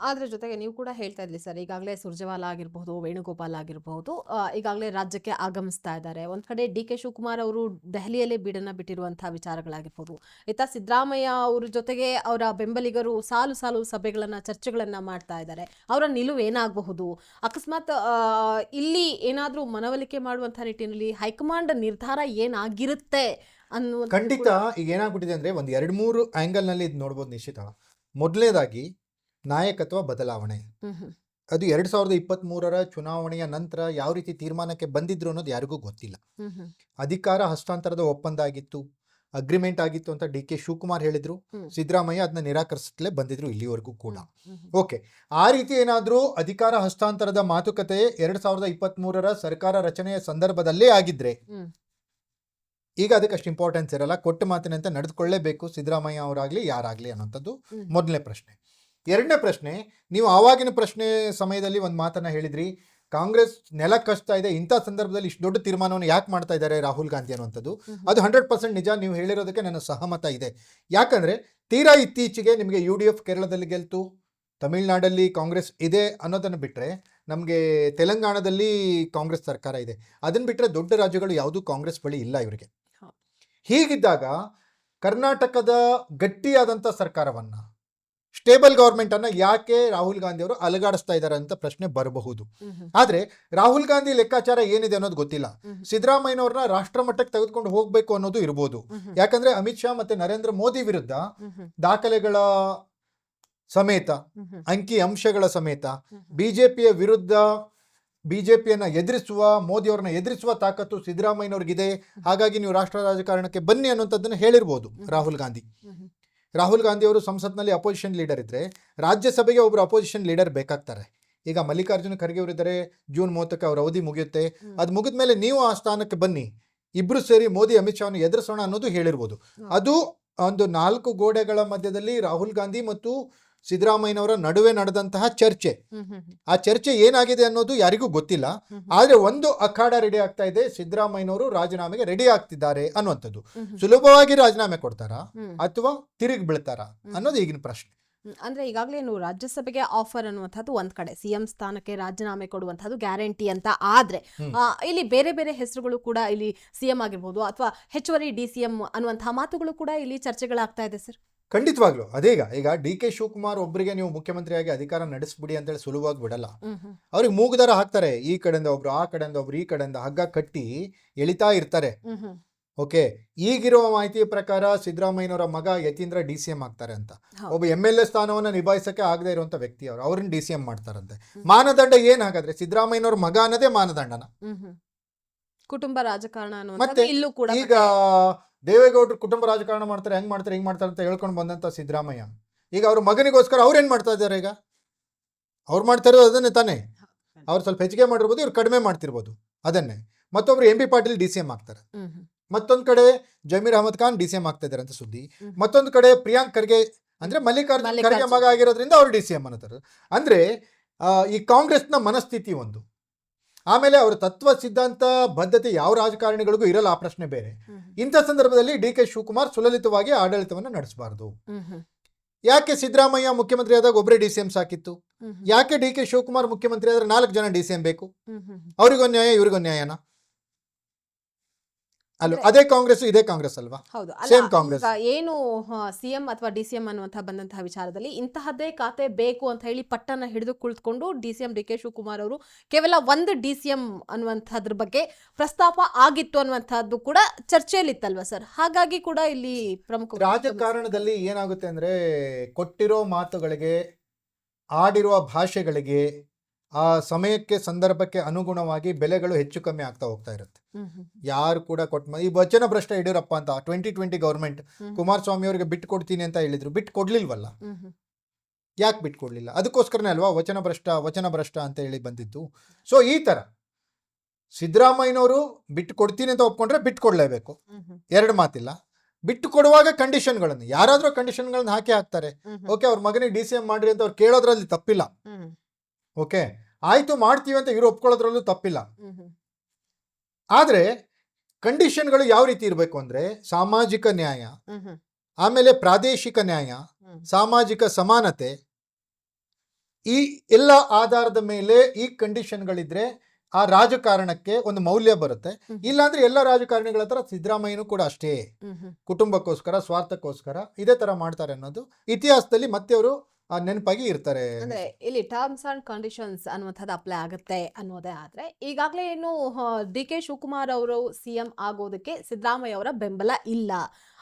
ಅದ್ರ ಜೊತೆಗೆ ನೀವು ಕೂಡ ಹೇಳ್ತಾ ಇದ್ರಿ ಸರ್, ಈಗಾಗಲೇ ಸುರ್ಜೇವಾಲಾ ಆಗಿರಬಹುದು, ವೇಣುಗೋಪಾಲ್ ಆಗಿರಬಹುದು, ಈಗಾಗಲೇ ರಾಜ್ಯಕ್ಕೆ ಆಗಮಿಸ್ತಾ ಇದ್ದಾರೆ. ಒಂದ್ ಕಡೆ ಡಿ ಕೆ ಶಿವಕುಮಾರ್ ಅವರು ದೆಹಲಿಯಲ್ಲೇ ಬೀಡನ್ನ ಬಿಟ್ಟಿರುವಂತಹ ವಿಚಾರಗಳಾಗಿರ್ಬೋದು, ಇತ್ತ ಸಿದ್ದರಾಮಯ್ಯ ಅವ್ರ ಜೊತೆಗೆ ಅವರ ಬೆಂಬಲಿಗರು ಸಾಲು ಸಾಲು ಸಭೆಗಳನ್ನ, ಚರ್ಚೆಗಳನ್ನ ಮಾಡ್ತಾ ಇದ್ದಾರೆ. ಅವರ ನಿಲುವು ಏನಾಗಬಹುದು, ಅಕಸ್ಮಾತ್ ಇಲ್ಲಿ ಏನಾದ್ರೂ ಮನವೊಲಿಕೆ ಮಾಡುವಂತಹ ನಿಟ್ಟಿನಲ್ಲಿ ಹೈಕಮಾಂಡ್ ನಿರ್ಧಾರ ಏನಾಗಿರುತ್ತೆ ಅನ್ನುವಂಥದ್ದು ಖಂಡಿತ. ಕೂಡ ಈಗ ಏನಾಗ್ಬಿಟ್ಟಿದೆ ಅಂದ್ರೆ ಒಂದು 2-3 ಆಂಗಲ್ ನಲ್ಲಿ ಇದು ನೋಡ್ಬೋದು ನಿಶ್ಚಿತ. ಮೊದಲನೇದಾಗಿ ನಾಯಕತ್ವ ಬದಲಾವಣೆ. ಹ್ಮ್ ಹ್ಮ್ ಅದು 2023ರ ಚುನಾವಣೆಯ ನಂತರ ಯಾವ ರೀತಿ ತೀರ್ಮಾನಕ್ಕೆ ಬಂದಿದ್ರು ಅನ್ನೋದು ಯಾರಿಗೂ ಗೊತ್ತಿಲ್ಲ. ಹ್ಮ್ ಹ್ಮ್ ಅಧಿಕಾರ ಹಸ್ತಾಂತರದ ಒಪ್ಪಂದ ಆಗಿತ್ತು, ಅಗ್ರಿಮೆಂಟ್ ಆಗಿತ್ತು ಅಂತ ಡಿ ಕೆ ಶಿವಕುಮಾರ್ ಹೇಳಿದ್ರು. ಹ್ಮ್ ಸಿದ್ದರಾಮಯ್ಯ ಅದನ್ನ ನಿರಾಕರಿಸಲೇ ಬಂದಿದ್ರು ಇಲ್ಲಿವರೆಗೂ ಕೂಡ. ಹ್ಮ್ ಹ್ಮ್ ಓಕೆ, ಆ ರೀತಿ ಏನಾದರೂ ಅಧಿಕಾರ ಹಸ್ತಾಂತರದ ಮಾತುಕತೆ 2023ರ ಸರ್ಕಾರ ರಚನೆಯ ಸಂದರ್ಭದಲ್ಲೇ ಆಗಿದ್ರೆ ಹ್ಮ್ ಈಗ ಅದಕ್ಕೆ ಅಷ್ಟು ಇಂಪಾರ್ಟೆನ್ಸ್ ಇರಲ್ಲ. ಕೊಟ್ಟ ಮಾತಿನಂತೆ ನಡೆದುಕೊಳ್ಳೇಬೇಕು ಸಿದ್ದರಾಮಯ್ಯ ಅವರಾಗ್ಲಿ ಯಾರಾಗ್ಲಿ ಅನ್ನೋಂಥದ್ದು ಹ್ಮ್ ಮೊದಲನೇ ಪ್ರಶ್ನೆ. ಎರಡನೇ ಪ್ರಶ್ನೆ, ನೀವು ಆವಾಗಿನ ಪ್ರಶ್ನೆ ಸಮಯದಲ್ಲಿ ಒಂದು ಮಾತನ್ನ ಹೇಳಿದ್ರಿ, ಕಾಂಗ್ರೆಸ್ ನೆಲ ಕಚ್ತಾ ಇದೆ, ಇಂಥ ಸಂದರ್ಭದಲ್ಲಿ ಇಷ್ಟು ದೊಡ್ಡ ತೀರ್ಮಾನವನ್ನು ಯಾಕೆ ಮಾಡ್ತಾ ಇದ್ದಾರೆ ರಾಹುಲ್ ಗಾಂಧಿ ಅನ್ನುವಂಥದ್ದು. ಹ್ಮ್ ಅದು 100% ನಿಜ. ನೀವು ಹೇಳಿರೋದಕ್ಕೆ ನನ್ನ ಸಹಮತ ಇದೆ. ಯಾಕಂದ್ರೆ ತೀರಾ ಇತ್ತೀಚೆಗೆ ನಿಮಗೆ UDF ಕೇರಳದಲ್ಲಿ ಗೆಲ್ತು, ತಮಿಳುನಾಡಲ್ಲಿ ಕಾಂಗ್ರೆಸ್ ಇದೆ ಅನ್ನೋದನ್ನು ಬಿಟ್ಟರೆ, ನಮಗೆ ತೆಲಂಗಾಣದಲ್ಲಿ ಕಾಂಗ್ರೆಸ್ ಸರ್ಕಾರ ಇದೆ. ಅದನ್ನು ಬಿಟ್ಟರೆ ದೊಡ್ಡ ರಾಜ್ಯಗಳು ಯಾವುದೂ ಕಾಂಗ್ರೆಸ್ ಬಳಿ ಇಲ್ಲ ಇವರಿಗೆ. ಹೌದು. ಹೀಗಿದ್ದಾಗ ಕರ್ನಾಟಕದ ಗಟ್ಟಿಯಾದಂಥ ಸರ್ಕಾರವನ್ನ, ಸ್ಟೇಬಲ್ ಗವರ್ಮೆಂಟ್ ಅನ್ನ ಯಾಕೆ ರಾಹುಲ್ ಗಾಂಧಿ ಅವರು ಅಲುಗಾಡಿಸ್ತಾ ಇದ್ದಾರೆ ಅಂತ ಪ್ರಶ್ನೆ ಬರಬಹುದು. ಹ್ಮ್ ಹ್ಮ್ ಆದ್ರೆ ರಾಹುಲ್ ಗಾಂಧಿ ಲೆಕ್ಕಾಚಾರ ಏನಿದೆ ಅನ್ನೋದು ಗೊತ್ತಿಲ್ಲ. ಹ್ಮ್ ಸಿದ್ದರಾಮಯ್ಯನವ್ರನ್ನ ರಾಷ್ಟ್ರ ಮಟ್ಟಕ್ಕೆ ತೆಗೆದುಕೊಂಡು ಹೋಗ್ಬೇಕು ಅನ್ನೋದು ಇರ್ಬೋದು. ಹ್ಮ್ ಯಾಕಂದ್ರೆ ಅಮಿತ್ ಶಾ ಮತ್ತೆ ನರೇಂದ್ರ ಮೋದಿ ವಿರುದ್ಧ ಹ್ಮ್ ಹ್ಮ್ ದಾಖಲೆಗಳ ಸಮೇತ, ಹ್ಮ್ ಹ್ಮ್ ಅಂಕಿ ಅಂಶಗಳ ಸಮೇತ ಹ್ಮ್ ಬಿಜೆಪಿಯ ವಿರುದ್ಧ, ಬಿಜೆಪಿಯನ್ನ ಎದುರಿಸುವ, ಮೋದಿಯವ್ರನ್ನ ಎದುರಿಸುವ ತಾಕತ್ತು ಸಿದ್ದರಾಮಯ್ಯನವ್ರಿಗಿದೆ. ಹಾಗಾಗಿ ನೀವು ರಾಷ್ಟ್ರ ರಾಜಕಾರಣಕ್ಕೆ ಬನ್ನಿ ಅನ್ನುವಂಥದ್ದನ್ನು ಹೇಳಿರ್ಬೋದು ರಾಹುಲ್ ಗಾಂಧಿ. ಹ್ಮ್ ಹ್ಮ್ ರಾಹುಲ್ ಗಾಂಧಿ ಅವರು ಸಂಸತ್ನಲ್ಲಿ ಅಪೋಸಿಷನ್ ಲೀಡರ್ ಇದ್ರೆ, ರಾಜ್ಯಸಭೆಗೆ ಒಬ್ಬರು ಅಪೋಸಿಷನ್ ಲೀಡರ್ ಬೇಕಾಗ್ತಾರೆ. ಈಗ ಮಲ್ಲಿಕಾರ್ಜುನ ಖರ್ಗೆ ಅವರಿದ್ದಾರೆ, ಜೂನ್ 30ಕ್ಕೆ ಅವ್ರ ಅವಧಿ ಮುಗಿಯುತ್ತೆ. ಅದು ಮುಗಿದ ಮೇಲೆ ನೀವು ಆ ಸ್ಥಾನಕ್ಕೆ ಬನ್ನಿ, ಇಬ್ರು ಸೇರಿ ಮೋದಿ ಅಮಿತ್ ಶಾವನ್ನು ಎದುರಿಸೋಣ ಅನ್ನೋದು ಹೇಳಿರ್ಬೋದು. ಅದು ಒಂದು 4 ಗೋಡೆಗಳ ಮಧ್ಯದಲ್ಲಿ ರಾಹುಲ್ ಗಾಂಧಿ ಮತ್ತು ಸಿದ್ದರಾಮಯ್ಯನವರ ನಡುವೆ ನಡೆದಂತಹ ಚರ್ಚೆ. ಹ್ಮ್ ಹ್ಮ್ ಹ್ಮ್ ಆ ಚರ್ಚೆ ಏನಾಗಿದೆ ಅನ್ನೋದು ಯಾರಿಗೂ ಗೊತ್ತಿಲ್ಲ. ಹ್ಮ್ ಆದ್ರೆ ಒಂದು ಅಖಾಡ ರೆಡಿ ಆಗ್ತಾ ಇದೆ, ಸಿದ್ದರಾಮಯ್ಯನವರು ರಾಜೀನಾಮೆಗೆ ರೆಡಿ ಆಗ್ತಿದ್ದಾರೆ ಅನ್ನುವಂಥದ್ದು. ಹ್ಮ್ ಹ್ಮ್ ಸುಲಭವಾಗಿ ರಾಜೀನಾಮೆ ಕೊಡ್ತಾರಾ ಹ್ಮ್ ಅಥವಾ ತಿರುಗಿ ಬೀಳ್ತಾರಾ ಅನ್ನೋದು ಈಗಿನ ಪ್ರಶ್ನೆ. ಅಂದ್ರೆ ಈಗಾಗಲೇ ನೀವು ರಾಜ್ಯಸಭೆಗೆ ಆಫರ್ ಅನ್ನುವಂಥದ್ದು ಒಂದ್ ಕಡೆ, ಸಿಎಂ ಸ್ಥಾನಕ್ಕೆ ರಾಜೀನಾಮೆ ಕೊಡುವಂಥದ್ದು ಗ್ಯಾರಂಟಿ ಅಂತ ಆದ್ರೆ, ಇಲ್ಲಿ ಬೇರೆ ಬೇರೆ ಹೆಸರುಗಳು ಕೂಡ, ಇಲ್ಲಿ ಸಿಎಂ ಆಗಿರ್ಬೋದು ಅಥವಾ ಹೆಚ್ಚುವರಿ DCM ಅನ್ನುವಂತಹ ಮಾತುಗಳು ಕೂಡ ಇಲ್ಲಿ ಚರ್ಚೆಗಳಾಗ್ತಾ ಇದೆ ಸರ್. ಖಂಡಿತವಾಗ್ಲು ಅದೇಗ. ಈಗ ಡಿ ಕೆ ಶಿವಕುಮಾರ್ ಒಬ್ಬರಿಗೆ ನೀವು ಮುಖ್ಯಮಂತ್ರಿಯಾಗಿ ಅಧಿಕಾರ ನಡೆಸ್ಬಿಡಿ ಅಂತೇಳಿ ಸುಲಭವಾಗಿ ಬಿಡಲ್ಲ. ಹ್ಮ್ ಹ್ಮ್ ಅವ್ರಿಗೆ ಮೂಗುದಾರ ಹಾಕ್ತಾರೆ, ಈ ಕಡೆಯಿಂದ ಒಬ್ರು, ಆ ಕಡೆಯಿಂದ ಒಬ್ರು, ಈ ಕಡೆಯಿಂದ ಹಗ್ಗ ಕಟ್ಟಿ ಎಳಿತಾ ಇರ್ತಾರೆ. ಹ್ಮ್ ಹ್ಮ್ ಓಕೆ, ಈಗಿರುವ ಮಾಹಿತಿಯ ಪ್ರಕಾರ ಸಿದ್ದರಾಮಯ್ಯನವರ ಮಗ ಯತೀಂದ್ರ DCM ಆಗ್ತಾರೆ ಅಂತ. ಹೌದು. ಒಬ್ಬ MLA ಸ್ಥಾನವನ್ನು ನಿಭಾಯಿಸಕ್ಕೆ ಆಗದೆ ಇರುವಂತ ವ್ಯಕ್ತಿ ಅವರು, ಅವ್ರನ್ನ DCM ಮಾಡ್ತಾರಂತೆ. ಮಾನದಂಡ ಏನ್ ಹಾಗಾದ್ರೆ? ಸಿದ್ದರಾಮಯ್ಯನವ್ರ ಮಗ ಅನ್ನೋದೇ ಮಾನದಂಡನ? ಹ್ಮ್ ಹ್ಮ್ ಕುಟುಂಬ ರಾಜಕಾರಣ ಮತ್ತೆ ಅನ್ನುವಂಥದ್ದು ಇಲ್ಲೂ ಕೂಡ ಈಗ ದೇವೇಗೌಡರು ಕುಟುಂಬ ರಾಜಕಾರಣ ಮಾಡ್ತಾರೆ, ಹೆಂಗ್ ಮಾಡ್ತಾರೆ, ಹಿಂಗ್ ಮಾಡ್ತಾರೆ ಅಂತ ಹೇಳ್ಕೊಂಡು ಬಂದಂತ ಸಿದ್ದರಾಮಯ್ಯ ಈಗ ಅವ್ರ ಮಗನಿಗೋಸ್ಕರ ಅವ್ರೇನ್ ಮಾಡ್ತಾ ಇದ್ದಾರೆ? ಈಗ ಅವ್ರು ಮಾಡ್ತಾ ಇರೋದು ಅದನ್ನೇ ತಾನೇ. ಅವ್ರು ಸ್ವಲ್ಪ ಹೆಚ್ಚಿಗೆ ಮಾಡಿರ್ಬೋದು, ಇವ್ರು ಕಡಿಮೆ ಮಾಡ್ತಿರ್ಬೋದು ಅದನ್ನೇ. ಮತ್ತೊಬ್ರು MB ಪಾಟೀಲ್ DCM ಆಗ್ತಾರೆ. ಹ್ಮ್ ಹ್ಮ್ ಮತ್ತೊಂದು ಕಡೆ ಜಮೀರ್ ಅಹಮದ್ ಖಾನ್ DCM ಆಗ್ತಾ ಇದ್ದಾರೆ ಅಂತ ಸುದ್ದಿ. ಹ್ಮ್. ಮತ್ತೊಂದು ಕಡೆ ಪ್ರಿಯಾಂಕ್ ಖರ್ಗೆ ಅಂದ್ರೆ ಮಲ್ಲಿಕಾರ್ಜುನ್ ಖರ್ಗೆ ಮಗ ಆಗಿರೋದ್ರಿಂದ ಅವ್ರು DCM ಅನ್ನತಾರೆ. ಅಂದ್ರೆ ಈ ಕಾಂಗ್ರೆಸ್ನ ಮನಸ್ಥಿತಿ ಒಂದು. ಆಮೇಲೆ ಅವರ ತತ್ವ ಸಿದ್ಧಾಂತ ಬದ್ಧತೆ ಯಾವ ರಾಜಕಾರಣಿಗಳಿಗೂ ಇರಲ್ಲ, ಆ ಪ್ರಶ್ನೆ ಬೇರೆ. ಹ್ಮ್ ಇಂಥ ಸಂದರ್ಭದಲ್ಲಿ ಡಿ ಕೆ ಶಿವಕುಮಾರ್ ಸುಲಲಿತವಾಗಿ ಆಡಳಿತವನ್ನು ನಡೆಸಬಾರದು. ಹ್ಮ್ ಹ್ಮ್ ಯಾಕೆ ಸಿದ್ದರಾಮಯ್ಯ ಮುಖ್ಯಮಂತ್ರಿ ಆದಾಗ ಒಬ್ಬರೇ DCM ಸಾಕಿತ್ತು? ಹ್ಮ್ ಯಾಕೆ ಡಿ ಕೆ ಶಿವಕುಮಾರ್ ಮುಖ್ಯಮಂತ್ರಿ ಆದ್ರೆ 4 ಜನ DCM ಬೇಕು? ಹ್ಮ್ ಹ್ಮ್ ಅವ್ರಿಗೊಂದು ನ್ಯಾಯ, ಇವ್ರಿಗೊಂದು ನ್ಯಾಯನ? ಅಲ್ವಾ? ಅಂದ್ರೆ- ಅದೇ ಕಾಂಗ್ರೆಸ್, ಇದೇ ಕಾಂಗ್ರೆಸ್ ಅಲ್ವಾ? ಹೌದು. Same ಕಾಂಗ್ರೆಸ್. ಈಗ ಏನು ಸಿಎಂ ಅಥವಾ DCM ಅನ್ನುವಂತಹ ಬಂದಂತಹ ವಿಚಾರದಲ್ಲಿ ಇಂತಹದ್ದೇ ಖಾತೆ ಬೇಕು ಅಂತ ಹೇಳಿ ಪಟ್ಟನ್ನ ಹಿಡಿದು ಕುಳಿತುಕೊಂಡು DCM ಡಿ ಕೆ ಶಿವಕುಮಾರ್ ಅವರು ಕೇವಲ ಒಂದು DCM ಅನ್ನುವಂಥದ್ರ ಬಗ್ಗೆ ಪ್ರಸ್ತಾಪ ಆಗಿತ್ತು ಅನ್ನುವಂಥದ್ದು ಕೂಡ ಚರ್ಚೆಯಲ್ಲಿತ್ತಲ್ವಾ ಸರ್? ಹಾಗಾಗಿ ಕೂಡ ಇಲ್ಲಿ ಪ್ರಮುಖ ರಾಜಕಾರಣದಲ್ಲಿ ಏನಾಗುತ್ತೆ ಅಂದ್ರೆ, ಕೊಟ್ಟಿರೋ ಮಾತುಗಳಿಗೆ, ಆಡಿರುವ ಭಾಷೆಗಳಿಗೆ, ಆ ಸಮಯಕ್ಕೆ ಸಂದರ್ಭಕ್ಕೆ ಅನುಗುಣವಾಗಿ ಬೆಲೆಗಳು ಹೆಚ್ಚು ಕಮ್ಮಿ ಆಗ್ತಾ ಹೋಗ್ತಾ ಇರುತ್ತೆ. ಹ್ಮ್ ಹ್ಮ್ ಯಾರು ಕೂಡ ಈ ವಚನ ಭ್ರಷ್ಟ ಯಡಿಯೂರಪ್ಪ ಅಂತ 2020 ಗವರ್ಮೆಂಟ್ ಕುಮಾರಸ್ವಾಮಿ ಅವರಿಗೆ ಬಿಟ್ಟು ಕೊಡ್ತೀನಿ ಅಂತ ಹೇಳಿದ್ರು, ಬಿಟ್ಟು ಕೊಡ್ಲಿಲ್ವಲ್ಲ? ಹ್ಮ್ ಹ್ಮ್ ಯಾಕೆ ಬಿಟ್ಟು ಕೊಡ್ಲಿಲ್ಲ? ಅದಕ್ಕೋಸ್ಕರನೇ ಅಲ್ವಾ ವಚನ ಭ್ರಷ್ಟ ಅಂತ ಹೇಳಿ ಬಂದಿದ್ದು. ಸೊ ಈ ತರ ಸಿದ್ದರಾಮಯ್ಯನವರು ಬಿಟ್ಟು ಕೊಡ್ತೀನಿ ಅಂತ ಒಪ್ಕೊಂಡ್ರೆ ಬಿಟ್ಟು ಕೊಡ್ಲೇಬೇಕು, ಹ್ಮ್ ಹ್ಮ್ ಎರಡು ಮಾತಿಲ್ಲ. ಬಿಟ್ಟು ಕೊಡುವಾಗ ಕಂಡೀಷನ್ಗಳನ್ನು, ಯಾರಾದ್ರೂ ಕಂಡೀಷನ್ಗಳನ್ನ ಹಾಕಿ ಹಾಕ್ತಾರೆ. ಹ್ಮ್ ಹ್ಮ್ ಓಕೆ, ಅವ್ರ ಮಗನಿಗೆ DCM ಮಾಡ್ರಿ ಅಂತ ಅವ್ರು ಕೇಳೋದ್ರಲ್ಲಿ ತಪ್ಪಿಲ್ಲ. ಹ್ಮ್ ಓಕೆ, ಆಯ್ತು ಮಾಡ್ತೀವಿ ಅಂತ ಇವರು ಒಪ್ಕೊಳ್ಳೋದ್ರಲ್ಲೂ ತಪ್ಪಿಲ್ಲ. ಹ್ಮ್ ಹ್ಮ್ ಆದ್ರೆ ಕಂಡೀಷನ್ಗಳು ಯಾವ ರೀತಿ ಇರಬೇಕು ಅಂದ್ರೆ, ಸಾಮಾಜಿಕ ನ್ಯಾಯ, ಹ್ಮ್ ಹ್ಮ್ ಆಮೇಲೆ ಪ್ರಾದೇಶಿಕ ನ್ಯಾಯ, ಹ್ಮ್ ಸಾಮಾಜಿಕ ಸಮಾನತೆ, ಈ ಎಲ್ಲ ಆಧಾರದ ಮೇಲೆ ಈ ಕಂಡೀಷನ್ಗಳಿದ್ರೆ ಆ ರಾಜಕಾರಣಕ್ಕೆ ಒಂದು ಮೌಲ್ಯ ಬರುತ್ತೆ. ಇಲ್ಲಾಂದ್ರೆ ಎಲ್ಲ ರಾಜಕಾರಣಿಗಳ ಹತ್ರ ಸಿದ್ದರಾಮಯ್ಯನೂ ಕೂಡ ಅಷ್ಟೇ, ಕುಟುಂಬಕ್ಕೋಸ್ಕರ ಸ್ವಾರ್ಥಕ್ಕೋಸ್ಕರ ಇದೇ ತರ ಮಾಡ್ತಾರೆ ಅನ್ನೋದು ಇತಿಹಾಸದಲ್ಲಿ ಮತ್ತೆ ಅವರು ನೆನಪಾಗಿ ಇರ್ತಾರೆ. ಅಂದ್ರೆ ಇಲ್ಲಿ ಟರ್ಮ್ಸ್ ಅಂಡ್ ಕಂಡೀಷನ್ಸ್ ಅನ್ನುವಂಥದ್ದು ಅಪ್ಲೈ ಆಗುತ್ತೆ ಅನ್ನೋದೇ ಆದ್ರೆ ಈಗಾಗಲೇ ಏನು ಡಿ ಕೆ ಶಿವಕುಮಾರ್ ಅವರು ಸಿಎಂ ಆಗೋದಕ್ಕೆ ಸಿದ್ದರಾಮಯ್ಯ ಅವರ ಬೆಂಬಲ ಇಲ್ಲ,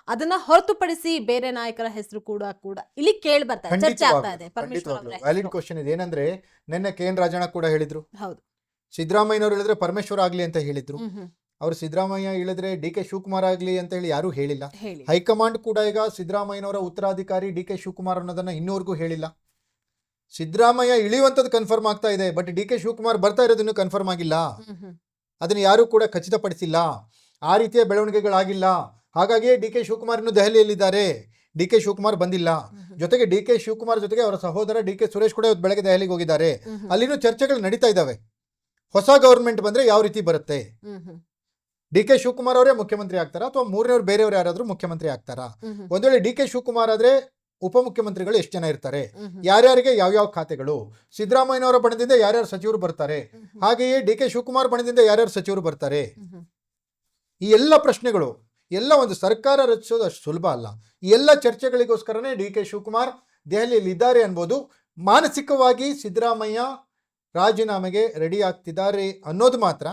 ಅದನ್ನ ಹೊರತುಪಡಿಸಿ ಬೇರೆ ನಾಯಕರ ಹೆಸರು ಕೂಡ ಇಲ್ಲಿ ಕೇಳಿ ಬರ್ತಾ ಇದೆ, ಚರ್ಚೆ ಆಗ್ತಾ ಇದೆ. ಪರಮೇಶ್ವರ್ ಅವರ ವ್ಯಾಲಿಡ್ ಕ್ವಶನ್ ಇದೆ. ಏನಂದ್ರೆ ನಿನ್ನೆ KN ರಾಜಣ್ಣ ಕೂಡ ಹೇಳಿದ್ರು, ಹೌದು, ಸಿದ್ದರಾಮಯ್ಯನವ್ರು ಹೇಳಿದ್ರೆ ಪರಮೇಶ್ವರ್ ಆಗ್ಲಿ ಅಂತ ಹೇಳಿದ್ರು. ಅವ್ರು ಸಿದ್ದರಾಮಯ್ಯ ಹೇಳಿದ್ರೆ ಡಿ ಕೆ ಶಿವಕುಮಾರ್ ಆಗ್ಲಿ ಅಂತ ಹೇಳಿ ಯಾರು ಹೇಳಿಲ್ಲ. ಹೈಕಮಾಂಡ್ ಕೂಡ ಈಗ ಸಿದ್ದರಾಮಯ್ಯನವರ ಉತ್ತರಾಧಿಕಾರಿ ಡಿ ಕೆ ಶಿವಕುಮಾರ್ ಅನ್ನೋದನ್ನ ಇನ್ನೂವರೆಗೂ ಹೇಳಿಲ್ಲ. ಸಿದ್ದರಾಮಯ್ಯ ಇಳಿಯುವಂಥದ್ದು ಕನ್ಫರ್ಮ್ ಆಗ್ತಾ ಇದೆ, ಬಟ್ ಡಿ ಕೆ ಶಿವಕುಮಾರ್ ಬರ್ತಾ ಇರೋದನ್ನು ಕನ್ಫರ್ಮ್ ಆಗಿಲ್ಲ. ಅದನ್ನ ಯಾರು ಕೂಡ ಖಚಿತಪಡಿಸಿಲ್ಲ. ಆ ರೀತಿಯ ಬೆಳವಣಿಗೆಗಳಾಗಿಲ್ಲ. ಹಾಗಾಗಿಯೇ ಡಿ ಕೆ ಶಿವಕುಮಾರ್ ಇನ್ನು ದೆಹಲಿಯಲ್ಲಿದ್ದಾರೆ. ಡಿ ಕೆ ಶಿವಕುಮಾರ್ ಬಂದಿಲ್ಲ. ಜೊತೆಗೆ ಡಿ ಕೆ ಶಿವಕುಮಾರ್ ಜೊತೆಗೆ ಅವರ ಸಹೋದರ ಡಿ ಕೆ ಸುರೇಶ್ ಕೂಡ ಇವತ್ತು ಬೆಳಗ್ಗೆ ದೆಹಲಿಗೆ ಹೋಗಿದ್ದಾರೆ. ಅಲ್ಲಿನೂ ಚರ್ಚೆಗಳು ನಡೀತಾ ಇದ್ದಾವೆ. ಹೊಸ ಗವರ್ಮೆಂಟ್ ಬಂದ್ರೆ ಯಾವ ರೀತಿ ಬರುತ್ತೆ, ಡಿ ಕೆ ಶಿವಕುಮಾರ್ ಅವರೇ ಮುಖ್ಯಮಂತ್ರಿ ಆಗ್ತಾರಾ ಅಥವಾ ಮೂರನೇವ್ರು ಬೇರೆಯವ್ರು ಯಾರಾದ್ರೂ ಮುಖ್ಯಮಂತ್ರಿ ಆಗ್ತಾರಾ? ಒಂದ್ ವೇಳೆ ಡಿ ಕೆ ಶಿವಕುಮಾರ್ ಆದ್ರೆ ಉಪಮುಖ್ಯಮಂತ್ರಿಗಳು ಎಷ್ಟು ಜನ ಇರ್ತಾರೆ, ಯಾರ್ಯಾರಿಗೆ ಯಾವ್ಯಾವ ಖಾತೆಗಳು, ಸಿದ್ದರಾಮಯ್ಯನವರ ಬಣದಿಂದ ಯಾರ್ಯಾರು ಸಚಿವರು ಬರ್ತಾರೆ, ಹಾಗೆಯೇ ಡಿ ಕೆ ಶಿವಕುಮಾರ್ ಬಣದಿಂದ ಯಾರ್ಯಾರು ಸಚಿವರು ಬರ್ತಾರೆ, ಈ ಎಲ್ಲ ಪ್ರಶ್ನೆಗಳು ಎಲ್ಲ ಒಂದು ಸರ್ಕಾರ ರಚಿಸೋದು ಅಷ್ಟು ಸುಲಭ ಅಲ್ಲ. ಈ ಎಲ್ಲ ಚರ್ಚೆಗಳಿಗೋಸ್ಕರನೇ ಡಿ ಕೆ ಶಿವಕುಮಾರ್ ದೆಹಲಿಯಲ್ಲಿ ಇದ್ದಾರೆ ಅನ್ಬೋದು. ಮಾನಸಿಕವಾಗಿ ಸಿದ್ದರಾಮಯ್ಯ ರಾಜೀನಾಮೆಗೆ ರೆಡಿ ಆಗ್ತಿದ್ದಾರೆ ಅನ್ನೋದು ಮಾತ್ರ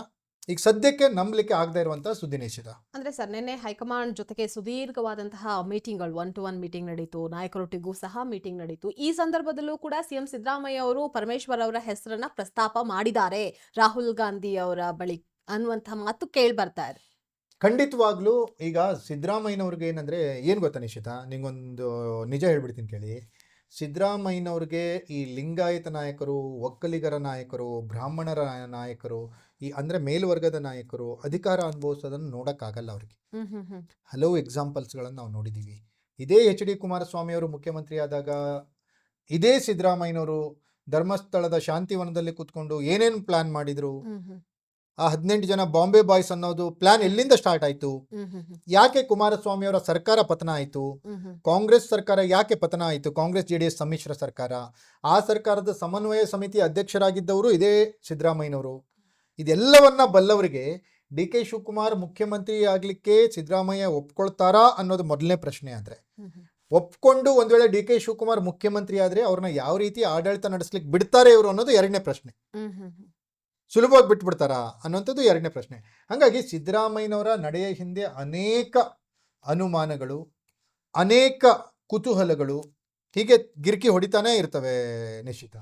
ಈಗ ಸದ್ಯಕ್ಕೆ ನಂಬಲಿಕ್ಕೆ ಆಗದೆ ಇರುವಂತಹ ಸುದ್ದಿ ನಿಶ್ಚಿತ. ಅಂದ್ರೆ ಸರ್, ನಿನ್ನೆ ಹೈಕಮಾಂಡ್ ಜೊತೆಗೆ ಸುದೀರ್ಘವಾದಂತಹ ಮೀಟಿಂಗ್ಗಳು, 1-to-1 ಮೀಟಿಂಗ್ ನಡೀತು, ನಾಯಕರೊಟ್ಟಿಗೂ ಸಹ ಮೀಟಿಂಗ್ ನಡೀತು. ಈ ಸಂದರ್ಭದಲ್ಲೂ ಕೂಡ ಸಿಎಂ ಸಿದ್ದರಾಮಯ್ಯ ಅವರು ಪರಮೇಶ್ವರ್ ಅವರ ಹೆಸರನ್ನ ಪ್ರಸ್ತಾಪ ಮಾಡಿದ್ದಾರೆ ರಾಹುಲ್ ಗಾಂಧಿ ಅವರ ಬಳಿ ಅನ್ನುವಂತಹ ಮಾತು ಕೇಳಿ ಬರ್ತಾ ಇದೆ. ಖಂಡಿತವಾಗ್ಲೂ ಈಗ ಸಿದ್ದರಾಮಯ್ಯನವ್ರಿಗೆ ಏನಂದ್ರೆ ಏನು ಗೊತ್ತಾ ನಿಶ್ಚಿತ, ನಿಂಗೊಂದು ನಿಜ ಹೇಳ್ಬಿಡ್ತೀನಿ ಕೇಳಿ. ಸಿದ್ದರಾಮಯ್ಯನವ್ರಿಗೆ ಈ ಲಿಂಗಾಯತ ನಾಯಕರು, ಒಕ್ಕಲಿಗರ ನಾಯಕರು, ಬ್ರಾಹ್ಮಣರ ನಾಯಕರು, ಈ ಅಂದ್ರೆ ಮೇಲ್ವರ್ಗದ ನಾಯಕರು ಅಧಿಕಾರ ಅನುಭವಿಸೋದನ್ನು ನೋಡಕ್ಕಾಗಲ್ಲ ಅವ್ರಿಗೆ. ಹಲವು ಎಕ್ಸಾಂಪಲ್ಸ್ಗಳನ್ನು ನಾವು ನೋಡಿದ್ದೀವಿ. ಇದೇ HD ಕುಮಾರಸ್ವಾಮಿ ಅವರು ಮುಖ್ಯಮಂತ್ರಿ ಆದಾಗ ಇದೇ ಸಿದ್ದರಾಮಯ್ಯನವರು ಧರ್ಮಸ್ಥಳದ ಶಾಂತಿವನದಲ್ಲಿ ಕೂತ್ಕೊಂಡು ಏನೇನು ಪ್ಲಾನ್ ಮಾಡಿದ್ರು. ಆ 18 ಜನ ಬಾಂಬೆ ಬಾಯ್ಸ್ ಅನ್ನೋದು ಪ್ಲಾನ್ ಎಲ್ಲಿಂದ ಸ್ಟಾರ್ಟ್ ಆಯ್ತು? ಯಾಕೆ ಕುಮಾರಸ್ವಾಮಿ ಅವರ ಸರ್ಕಾರ ಪತನ ಆಯ್ತು? ಕಾಂಗ್ರೆಸ್ ಸರ್ಕಾರ ಯಾಕೆ ಪತನ ಆಯ್ತು? ಕಾಂಗ್ರೆಸ್ JDS ಸಮ್ಮಿಶ್ರ ಸರ್ಕಾರ. ಆ ಸರ್ಕಾರದ ಸಮನ್ವಯ ಸಮಿತಿ ಅಧ್ಯಕ್ಷರಾಗಿದ್ದವರು ಇದೇ ಸಿದ್ದರಾಮಯ್ಯನವರು. ಇದೆಲ್ಲವನ್ನ ಬಲ್ಲವರಿಗೆ ಡಿ ಕೆ ಶಿವಕುಮಾರ್ ಮುಖ್ಯಮಂತ್ರಿ ಆಗ್ಲಿಕ್ಕೆ ಸಿದ್ದರಾಮಯ್ಯ ಒಪ್ಕೊಳ್ತಾರಾ ಅನ್ನೋದು ಮೊದಲನೇ ಪ್ರಶ್ನೆ. ಆದ್ರೆ ಒಪ್ಕೊಂಡು ಒಂದ್ ವೇಳೆ ಡಿ ಕೆ ಶಿವಕುಮಾರ್ ಮುಖ್ಯಮಂತ್ರಿ ಆದ್ರೆ ಅವ್ರನ್ನ ಯಾವ ರೀತಿ ಆಡಳಿತ ನಡೆಸ್ಲಿಕ್ಕೆ ಬಿಡ್ತಾರೆ ಇವರು ಅನ್ನೋದು ಎರಡನೇ ಪ್ರಶ್ನೆ. ಸುಲಭವಾಗಿ ಬಿಟ್ಬಿಡ್ತಾರಾ ಅನ್ನೋಂಥದ್ದು ಎರಡನೇ ಪ್ರಶ್ನೆ. ಹಾಗಾಗಿ ಸಿದ್ದರಾಮಯ್ಯನವರ ನಡೆಯ ಹಿಂದೆ ಅನೇಕ ಅನುಮಾನಗಳು, ಅನೇಕ ಕುತೂಹಲಗಳು ಹೀಗೆ ಗಿರ್ಕಿ ಹೊಡಿತಾನೆ ಇರ್ತವೆ ನಿಶ್ಚಿತ.